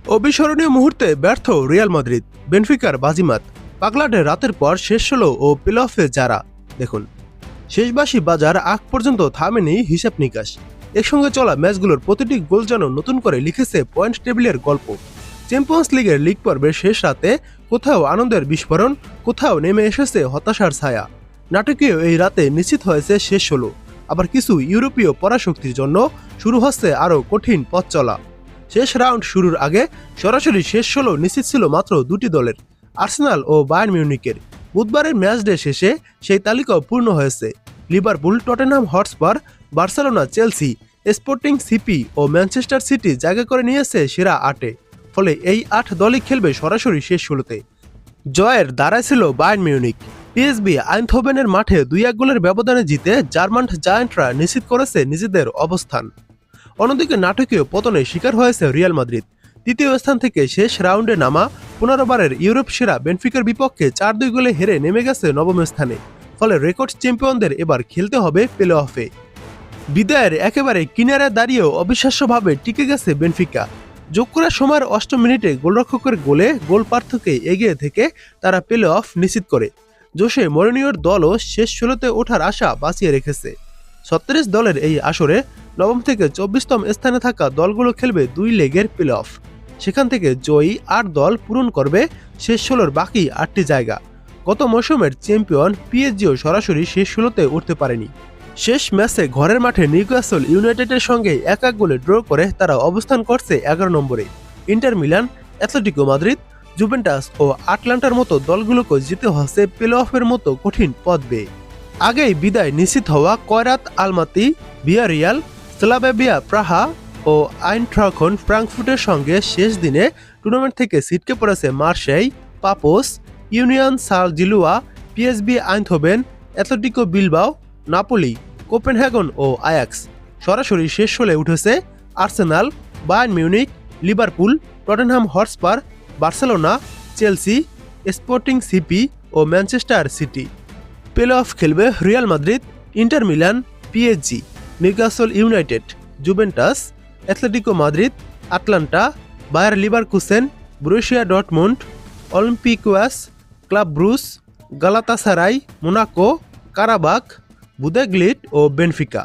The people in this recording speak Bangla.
অবিস্মরণীয় মুহূর্তে ব্যর্থ রিয়াল মাদ্রিদ, বেনফিকার বাজিমাত, পাগলাটে রাতের পর শেষ হলো ও প্লে অফে যারা। দেখুন, শেষবাসী বাজার আগ পর্যন্ত থামেনি হিসাব নিকাশ। একসঙ্গে চলা ম্যাচগুলোর প্রতিটি গোল যেন নতুন করে লিখেছে পয়েন্ট টেবিলের গল্প। চ্যাম্পিয়ন্স লিগের লিগ পর্বের শেষ রাতে কোথাও আনন্দের বিস্ফোরণ, কোথাও নেমে এসেছে হতাশার ছায়া। নাটকীয় এই রাতে নিশ্চিত হয়েছে শেষ হলো, আবার কিছু ইউরোপীয় পরাশক্তির জন্য শুরু হচ্ছে আরও কঠিন পথ চলা। শেষ রাউন্ড শুরুর আগে সরাসরি শেষ হলো নিশ্চিত ছিল মাত্র দুটি দলের, আর্সেনাল ও বায়ার্ন মিউনিকের। বুধবারের ম্যাচ ডে শেষে সেই তালিকাও পূর্ণ হয়েছে। Liverpool, Tottenham Hotspur, Barcelona, Chelsea, Sporting CP ও ম্যানচেস্টার সিটি জায়গা করে নিয়েছে সেরা 8-এ। ফলে এই 8 দলই খেলবে সরাসরি শেষ ষোলোতে। জয়ের দ্বারাই ছিল বায়ার্ন মিউনিক। পিএসবি আইনথোভেনের মাঠে 2-1 গোলের ব্যবধানে জিতে জার্মান জায়ান্টরা নিশ্চিত করেছে নিজেদের অবস্থান। অন্যদিকে নাটকীয় পতনে শিকার হয়েছে রিয়াল মাদ্রিদ। তৃতীয় স্থান থেকে শেষ রাউন্ডে নামা 15 বারের ইউরোপ সেরা বেনফিকার বিপক্ষে 4-2 গোলে হেরে নেমে গেছে নবম স্থানে। ফলে রেকর্ড চ্যাম্পিয়নদের এবার খেলতে হবে প্লে অফে। বিদায়ের একেবারে কিনারে দাঁড়িয়েও অবিশ্বাস্যভাবে টিকে গেছে বেনফিকা। যোগ করার সময়ের 8 মিনিটে গোলরক্ষকের গোলে গোল পার্থক্যে এগিয়ে থেকে তারা প্লে অফ নিশ্চিত করে। জোসে মরিনিওর দলও শেষ ষোলোতে ওঠার আশা বাঁচিয়ে রেখেছে। 36 দলের এই আসরে নবম থেকে 24তম স্থানে থাকা দলগুলো খেলবে 2 লেগের প্লে অফ। সেখান থেকে জয়ী 8 দল পূরণ করবে শেষ ষোলোর বাকি 8টি জায়গা। গত মৌসুমের চ্যাম্পিয়ন পিএসজিও সরাসরি শেষ ষোলোতে উঠতে পারেনি। শেষ ম্যাচে ঘরের মাঠে নিউক্যাসল ইউনাইটেডের সঙ্গে 1-1 গোলে ড্র করে তারা অবস্থান করছে 11 নম্বরে। Inter Milan, Atletico Madrid, Juventus ও আটলান্টার মতো দলগুলোকে জিতে হচ্ছে প্লে অফের মতো কঠিন পথ বেয়ে। আগেই বিদায় নিশ্চিত হওয়া কয়রাত আলমাতি, ভিয়ারিয়াল, স্লাভাবিয়া প্রাহা ও আইনট্রাখন ফ্রাঙ্কফুর্টের সঙ্গে শেষ দিনে টুর্নামেন্ট থেকে ছিটকে পড়েছে Marseille, Pafos, Union Saint Gilloise, PSV Eindhoven, Atletico Bilbao, Napoli, Copenhagen ও আয়াক্স। সরাসরি শেষ হলে উঠেছে Arsenal, Bayern Munich, Liverpool, Tottenham Hotspur, Barcelona, Chelsea, Sporting CP ও ম্যানচেস্টার সিটি। প্লে অফ খেলবে Real Madrid, Inter Milan, PSG, Newcastle United, Juventus, Atletico Madrid, Atalanta, Bayer Leverkusen, Borussia Dortmund, Olympiacos, Club Bruges, Galatasaray, Monaco, Qarabag, Bodo Glimt ও বেনফিকা।